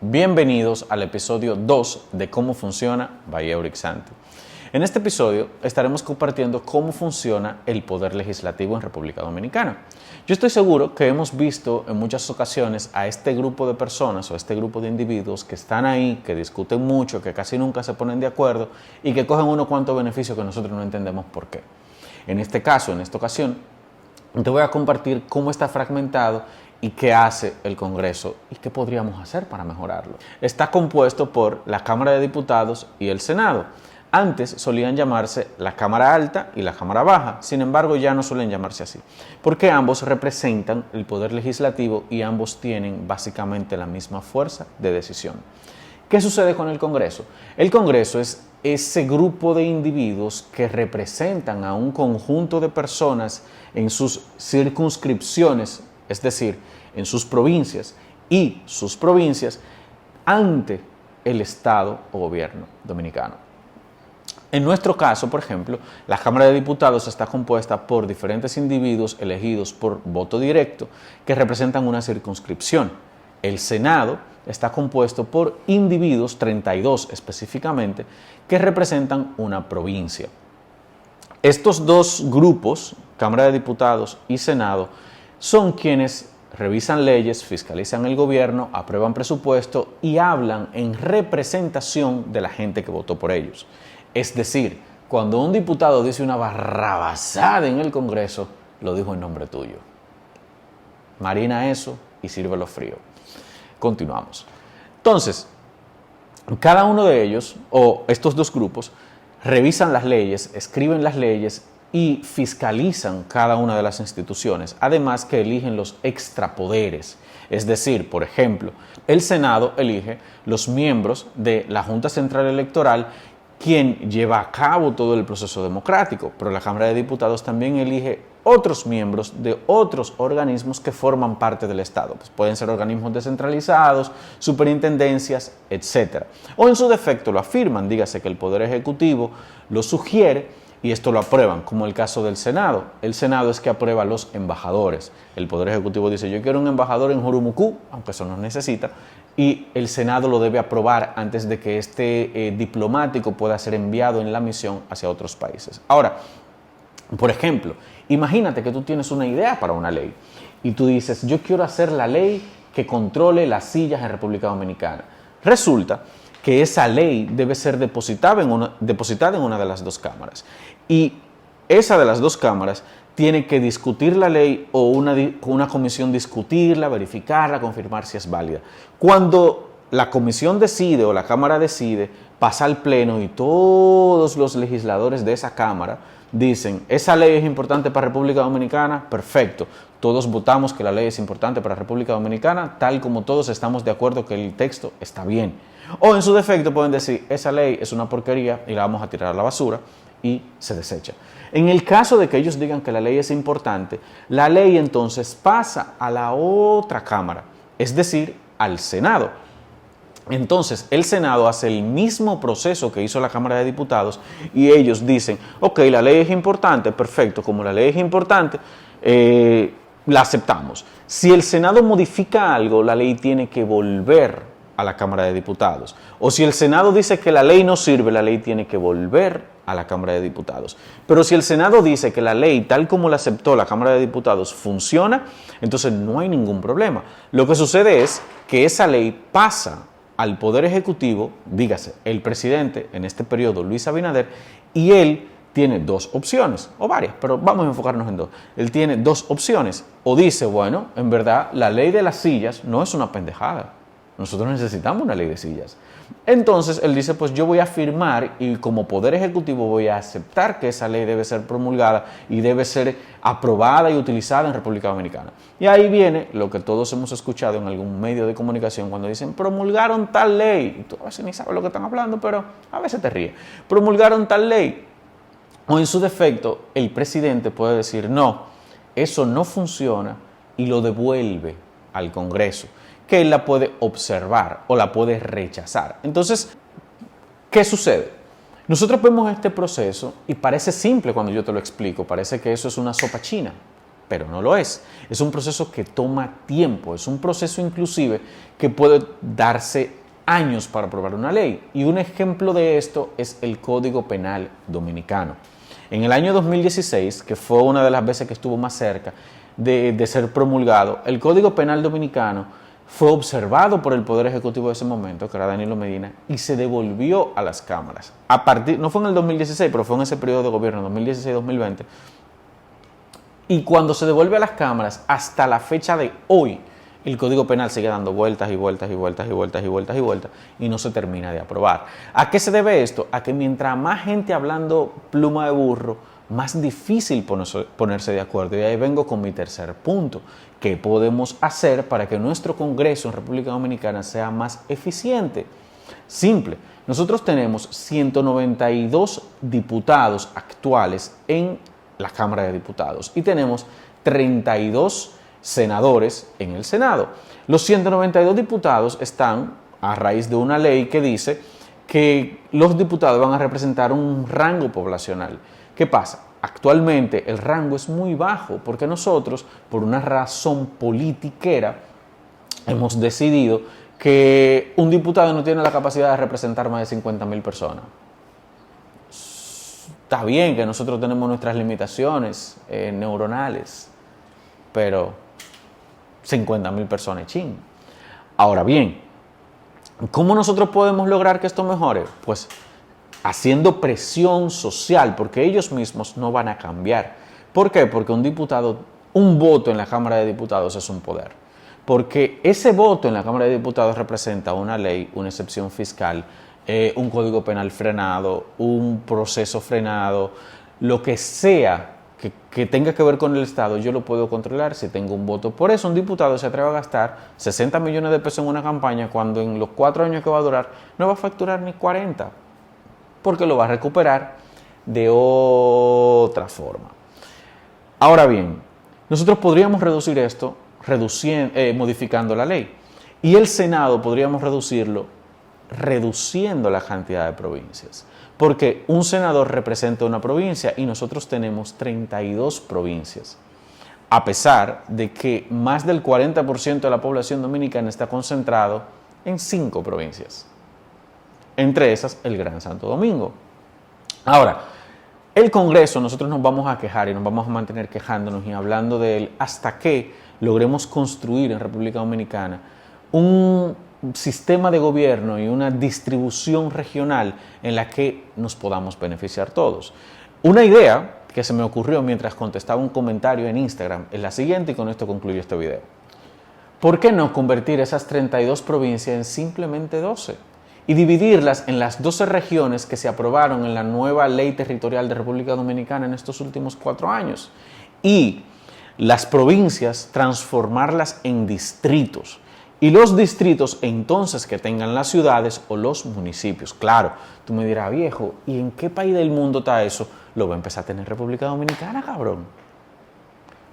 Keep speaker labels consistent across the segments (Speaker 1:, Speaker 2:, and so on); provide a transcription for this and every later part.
Speaker 1: Bienvenidos al episodio 2 de Cómo funciona by Euric Santi. En este episodio estaremos compartiendo cómo funciona el poder legislativo en República Dominicana. Yo estoy seguro que hemos visto en muchas ocasiones a este grupo de personas o este grupo de individuos que están ahí, que discuten mucho, que casi nunca se ponen de acuerdo y que cogen unos cuantos beneficios que nosotros no entendemos por qué. En este caso, en esta ocasión, te voy a compartir cómo está fragmentado y qué hace el Congreso y qué podríamos hacer para mejorarlo. Está compuesto por la Cámara de Diputados y el Senado. Antes solían llamarse la Cámara Alta y la Cámara Baja, sin embargo ya no suelen llamarse así, porque ambos representan el poder legislativo y ambos tienen básicamente la misma fuerza de decisión. ¿Qué sucede con el Congreso? El Congreso es ese grupo de individuos que representan a un conjunto de personas en sus circunscripciones, es decir, en sus provincias y sus provincias ante el Estado o gobierno dominicano. En nuestro caso, por ejemplo, la Cámara de Diputados está compuesta por diferentes individuos elegidos por voto directo que representan una circunscripción. El Senado está compuesto por individuos, 32 específicamente, que representan una provincia. Estos dos grupos, Cámara de Diputados y Senado, son quienes revisan leyes, fiscalizan el gobierno, aprueban presupuesto y hablan en representación de la gente que votó por ellos. Es decir, cuando un diputado dice una barrabasada en el Congreso, lo dijo en nombre tuyo. Marina eso y sírvelo frío. Continuamos. Entonces, cada uno de ellos, o estos dos grupos, revisan las leyes, escriben las leyes y fiscalizan cada una de las instituciones, además que eligen los extrapoderes. Es decir, por ejemplo, el Senado elige los miembros de la Junta Central Electoral, quien lleva a cabo todo el proceso democrático, pero la Cámara de Diputados también elige otros miembros de otros organismos que forman parte del Estado. Pues pueden ser organismos descentralizados, superintendencias, etc. O en su defecto lo afirman, dígase que el Poder Ejecutivo lo sugiere y esto lo aprueban, como el caso del Senado. El Senado es que aprueba los embajadores. El Poder Ejecutivo dice, yo quiero un embajador en Jurumucú, aunque eso no necesita, y el Senado lo debe aprobar antes de que este diplomático pueda ser enviado en la misión hacia otros países. Ahora, por ejemplo, imagínate que tú tienes una idea para una ley y tú dices, yo quiero hacer la ley que controle las sillas en República Dominicana. Resulta que esa ley debe ser depositada en una de las dos cámaras. Y esa de las dos cámaras tiene que discutir la ley o una comisión discutirla, verificarla, confirmar si es válida. Cuando la comisión decide o la Cámara decide, pasa al Pleno y todos los legisladores de esa Cámara dicen, ¿esa ley es importante para República Dominicana? Perfecto. Todos votamos que la ley es importante para República Dominicana, tal como todos estamos de acuerdo que el texto está bien. O en su defecto pueden decir, esa ley es una porquería y la vamos a tirar a la basura y se desecha. En el caso de que ellos digan que la ley es importante, la ley entonces pasa a la otra Cámara, es decir, al Senado. Entonces, el Senado hace el mismo proceso que hizo la Cámara de Diputados y ellos dicen, ok, la ley es importante, perfecto, como la ley es importante, la aceptamos. Si el Senado modifica algo, la ley tiene que volver a la Cámara de Diputados. O si el Senado dice que la ley no sirve, la ley tiene que volver a la Cámara de Diputados. Pero si el Senado dice que la ley, tal como la aceptó la Cámara de Diputados, funciona, entonces no hay ningún problema. Lo que sucede es que esa ley pasa al Poder Ejecutivo, dígase, el presidente, en este periodo Luis Abinader, y él tiene dos opciones, o varias, pero vamos a enfocarnos en dos. Él tiene dos opciones. O dice, bueno, en verdad, la ley de las sillas no es una pendejada. Nosotros necesitamos una ley de sillas. Entonces, él dice, pues yo voy a firmar y como Poder Ejecutivo voy a aceptar que esa ley debe ser promulgada y debe ser aprobada y utilizada en República Dominicana. Y ahí viene lo que todos hemos escuchado en algún medio de comunicación cuando dicen, promulgaron tal ley. Y tú a veces ni sabes lo que están hablando, pero a veces te ríes. Promulgaron tal ley. O en su defecto, el presidente puede decir, no, eso no funciona y lo devuelve al Congreso, que él la puede observar o la puede rechazar. Entonces, ¿qué sucede? Nosotros vemos este proceso y parece simple cuando yo te lo explico, parece que eso es una sopa china, pero no lo es. Es un proceso que toma tiempo, es un proceso inclusive que puede darse años para aprobar una ley. Y un ejemplo de esto es el Código Penal Dominicano. En el año 2016, que fue una de las veces que estuvo más cerca de ser promulgado, el Código Penal Dominicano fue observado por el Poder Ejecutivo de ese momento, que era Danilo Medina, y se devolvió a las cámaras. No fue en el 2016, pero fue en ese periodo de gobierno, 2016-2020. Y cuando se devuelve a las cámaras, hasta la fecha de hoy, el Código Penal sigue dando vueltas y vueltas y vueltas y vueltas y vueltas y vueltas y no se termina de aprobar. ¿A qué se debe esto? A que mientras más gente hablando pluma de burro, más difícil ponerse de acuerdo. Y ahí vengo con mi tercer punto. ¿Qué podemos hacer para que nuestro Congreso en República Dominicana sea más eficiente? Simple. Nosotros tenemos 192 diputados actuales en la Cámara de Diputados y tenemos 32 senadores en el Senado. Los 192 diputados están a raíz de una ley que dice que los diputados van a representar un rango poblacional. ¿Qué pasa? Actualmente el rango es muy bajo porque nosotros, por una razón politiquera, hemos decidido que un diputado no tiene la capacidad de representar más de 50,000 personas. Está bien que nosotros tenemos nuestras limitaciones neuronales, pero 50,000 personas es ching. Ahora bien, ¿cómo nosotros podemos lograr que esto mejore? Pues haciendo presión social, porque ellos mismos no van a cambiar. ¿Por qué? Porque un voto en la Cámara de Diputados es un poder. Porque ese voto en la Cámara de Diputados representa una ley, una excepción fiscal, un código penal frenado, un proceso frenado, lo que sea que tenga que ver con el Estado, yo lo puedo controlar si tengo un voto. Por eso un diputado se atreve a gastar 60 millones de pesos en una campaña cuando en los 4 años que va a durar no va a facturar ni 40, porque lo va a recuperar de otra forma. Ahora bien, nosotros podríamos reducir esto modificando la ley, y el Senado podríamos reduciendo la cantidad de provincias, porque un senador representa una provincia y nosotros tenemos 32 provincias, a pesar de que más del 40% de la población dominicana está concentrado en 5 provincias, entre esas el Gran Santo Domingo. Ahora, el Congreso, nosotros nos vamos a quejar y nos vamos a mantener quejándonos y hablando de él hasta que logremos construir en República Dominicana un sistema de gobierno y una distribución regional en la que nos podamos beneficiar todos. Una idea que se me ocurrió mientras contestaba un comentario en Instagram es la siguiente, y con esto concluyo este video. ¿Por qué no convertir esas 32 provincias en simplemente 12? Y dividirlas en las 12 regiones que se aprobaron en la nueva ley territorial de República Dominicana en estos últimos 4 años. Y las provincias transformarlas en distritos. Y los distritos entonces que tengan las ciudades o los municipios. Claro, tú me dirás, viejo, ¿y en qué país del mundo está eso? Lo va a empezar a tener República Dominicana, cabrón.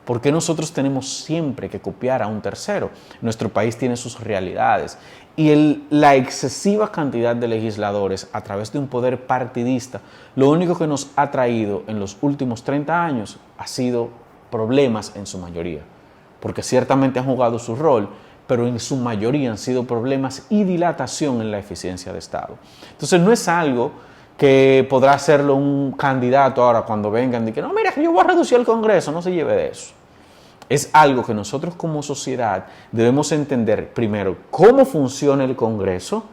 Speaker 1: ¿Por qué nosotros tenemos siempre que copiar a un tercero? Nuestro país tiene sus realidades y la excesiva cantidad de legisladores a través de un poder partidista, lo único que nos ha traído en los últimos 30 años ha sido problemas en su mayoría, porque ciertamente han jugado su rol, pero en su mayoría han sido problemas y dilatación en la eficiencia de Estado. Entonces no es algo que podrá hacerlo un candidato ahora cuando vengan y que no, mira, yo voy a reducir el Congreso, no se lleve de eso. Es algo que nosotros como sociedad debemos entender primero cómo funciona el Congreso,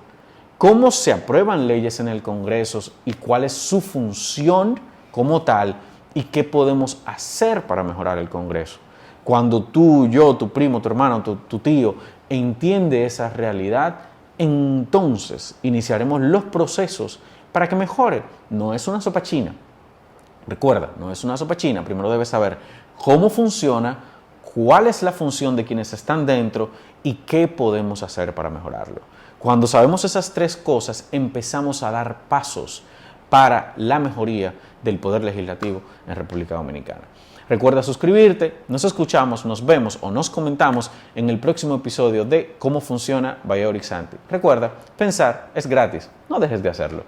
Speaker 1: cómo se aprueban leyes en el Congreso y cuál es su función como tal y qué podemos hacer para mejorar el Congreso. Cuando tú, yo, tu primo, tu hermano, tu tío entiende esa realidad, entonces iniciaremos los procesos para que mejore. No es una sopa china. Recuerda, no es una sopa china. Primero debes saber cómo funciona, cuál es la función de quienes están dentro y qué podemos hacer para mejorarlo. Cuando sabemos esas 3 cosas, empezamos a dar pasos para la mejoría del poder legislativo en República Dominicana. Recuerda suscribirte, nos escuchamos, nos vemos o nos comentamos en el próximo episodio de Cómo funciona Vaya Orixanti. Recuerda, pensar es gratis, no dejes de hacerlo.